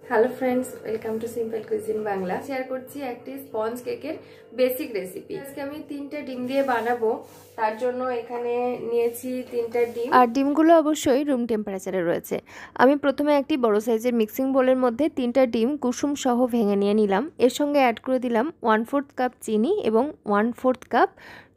Hello friends, welcome to simple cuisine Bangla. Share করছি একটি sponge কেকের বেসিক রেসিপি। আজকে আমি 3টা ডিম দিয়ে বানাবো। তার জন্য এখানে নিয়েছি 3টা ডিম, আর ডিমগুলো অবশ্যই রুম টেম্পারেচারে রয়েছে। আমি প্রথমে একটি বড় সাইজের মিক্সিং বোলের মধ্যে 3টা ডিম কুসুম সহ ভেঙে নিয়ে নিলাম। এর সঙ্গে অ্যাড করে দিলাম 1/4 কাপ চিনি এবং 1/4 কাপ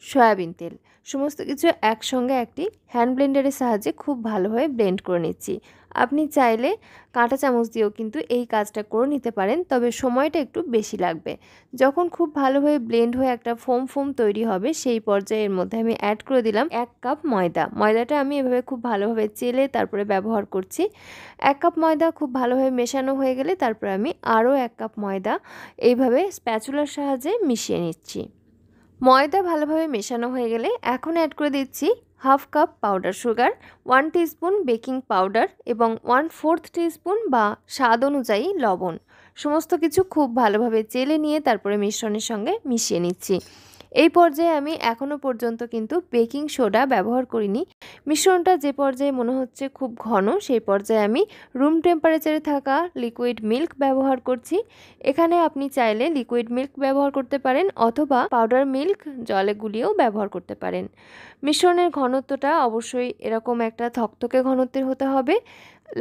সয়াবিন তেল। সমস্ত কিছু একসঙ্গে একটি হ্যান্ড ব্লেন্ডারের সাহায্যে খুব ভালোভাবে ব্লেন্ড করে নিচ্ছি। আপনি চাইলে কাঁটা চামচ দিয়েও কিন্তু এই কাজটা করে নিতে পারেন, তবে সময়টা একটু বেশি লাগবে। যখন খুব ভালোভাবে ব্লেন্ড হয়ে একটা ফোম তৈরি হবে, সেই পর্যায়ে এর মধ্যে আমি অ্যাড করে দিলাম 1 কাপ ময়দা। ময়দাটা আমি এভাবে খুব ভালোভাবে চেলে তারপরে ব্যবহার করছি। 1 কাপ ময়দা খুব ভালোভাবে মেশানো হয়ে গেলে তারপরে আমি আরও 1 কাপ ময়দা এইভাবে স্প্যাচুলার সাহায্যে মিশিয়ে নিচ্ছি। ময়দা ভালোভাবে মেশানো হয়ে গেলে এখন অ্যাড করে দিচ্ছি 1/2 cup powder sugar, 1 teaspoon baking powder এবং 1/4 টিস্পুন বা স্বাদ অনুযায়ী লবণ। সমস্ত কিছু খুব ভালোভাবে চেলে নিয়ে তারপরে মিশ্রণের সঙ্গে মিশিয়ে নিচ্ছি। এই পর্যায়ে আমি এখনও পর্যন্ত কিন্তু বেকিং সোডা ব্যবহার করিনি। মিশ্রণটা যে পর্যায়ে মনে হচ্ছে খুব ঘন, সেই পর্যায়ে আমি রুম টেম্পারেচারে থাকা লিকুইড মিল্ক ব্যবহার করছি। এখানে আপনি চাইলে লিকুইড মিল্ক ব্যবহার করতে পারেন অথবা পাউডার মিল্ক জলে গুলিয়েও ব্যবহার করতে পারেন। মিশ্রণের ঘনত্বটা অবশ্যই এরকম একটা থকথকে ঘনত্বের হতে হবে।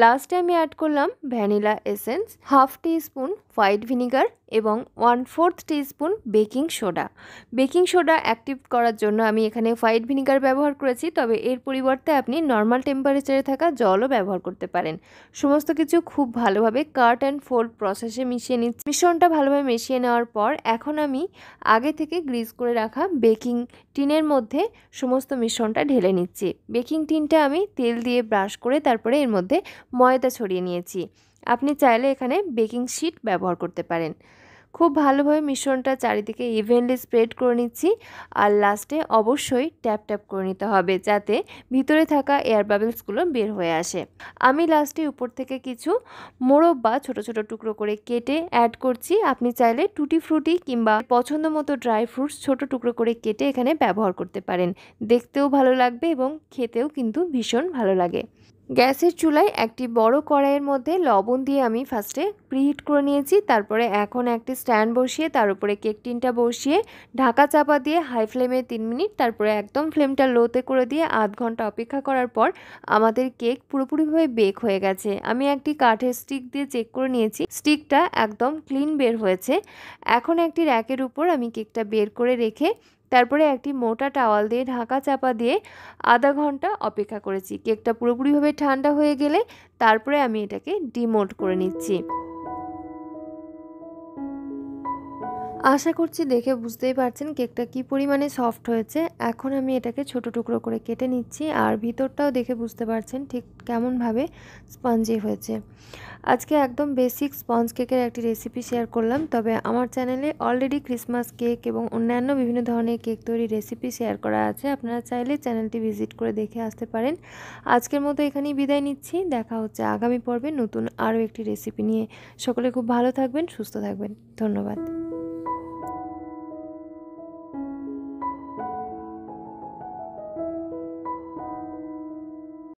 লাস্টে আমি অ্যাড করলাম vanilla essence, 1/2 teaspoon white vinegar এবং 1/4 teaspoon baking soda. Baking soda active করার জন্য আমি এখানে হোয়াইট ভিনিগার ব্যবহার করেছি, তবে এর পরিবর্তে আপনি নর্মাল টেম্পারেচারে থাকা জলও ব্যবহার করতে পারেন। সমস্ত কিছু খুব ভালোভাবে কাট অ্যান্ড ফোল্ড প্রসেসে মিশিয়ে নিচ্ছি। মিশ্রণটা ভালোভাবে মিশিয়ে নেওয়ার পর এখন আমি আগে থেকে গ্রিজ করে রাখা বেকিং টিনের মধ্যে সমস্ত মিশ্রণটা ঢেলে নিচ্ছি। বেকিং টিনটা আমি তেল দিয়ে ব্রাশ করে তারপরে এর মধ্যে ময়দা ছড়িয়ে নিয়েছি। আপনি চাইলে এখানে বেকিং শিট ব্যবহার করতে পারেন। খুব ভালোভাবে মিশ্রণটা চারিদিকে ইভেনলি স্প্রেড করে নিচ্ছি, আর লাস্টে অবশ্যই ট্যাপ করে নিতে হবে যাতে ভিতরে থাকা এয়ার বাবলসগুলো বের হয়ে আসে। আমি লাস্টে উপর থেকে কিছু মোরব্বা ছোট ছোট টুকরো করে কেটে অ্যাড করছি। আপনি চাইলে টুটি ফ্রুটি কিংবা পছন্দ মতো ড্রাই ফ্রুটস ছোট টুকরো করে কেটে এখানে ব্যবহার করতে পারেন। দেখতেও ভালো লাগবে এবং খেতেও কিন্তু ভীষণ ভালো লাগে। গ্যাসের চুলায় একটি বড় কড়াইয়ের মধ্যে লবণ দিয়ে আমি ফার্স্টে প্রিহিট করে নিয়েছি। তারপরে এখন একটি স্ট্যান্ড বসিয়ে তার উপরে কেক টিনটা বসিয়ে ঢাকা চাপা দিয়ে হাই ফ্লেমে 3 মিনিট, তারপরে একদম ফ্লেমটা লোতে করে দিয়ে আধ ঘন্টা অপেক্ষা করার পর আমাদের কেক পুরোপুরিভাবে বেক হয়ে গেছে। আমি একটি কাঠের স্টিক দিয়ে চেক করে নিয়েছি, স্টিকটা একদম ক্লিন বের হয়েছে। এখন একটি র্যাকের উপর আমি কেকটা বের করে রেখে তারপরে একটি মোটা টাওয়াল দিয়ে ঢাকা চাপা দিয়ে আধা ঘন্টা অপেক্ষা করেছি। কেকটা পুরোপুরিভাবে ঠান্ডা হয়ে গেলে তারপরে আমি এটাকে ডিমোল্ড করে নিচ্ছি। আশা করছি দেখে বুঝতেই পারছেন কেকটা কি পরিমাণে সফট হয়েছে। এখন আমি এটাকে ছোট টুকরো করে কেটে নিচ্ছি, আর ভিতরটাও দেখে বুঝতে পারছেন ঠিক কেমনভাবে স্পঞ্জি হয়েছে। আজকে একদম বেসিক স্পঞ্জ কেকের একটি রেসিপি শেয়ার করলাম, তবে আমার চ্যানেলে অলরেডি ক্রিসমাস কেক এবং অন্যান্য বিভিন্ন ধরনের কেক তৈরির রেসিপি শেয়ার করা আছে। আপনারা চাইলে চ্যানেলটি ভিজিট করে দেখে আসতে পারেন। আজকের মতো এখানেই বিদায় নিচ্ছি। দেখা হচ্ছে আগামী পর্বে নতুন আরও একটি রেসিপি নিয়ে। সকলে খুব ভালো থাকবেন, সুস্থ থাকবেন। ধন্যবাদ।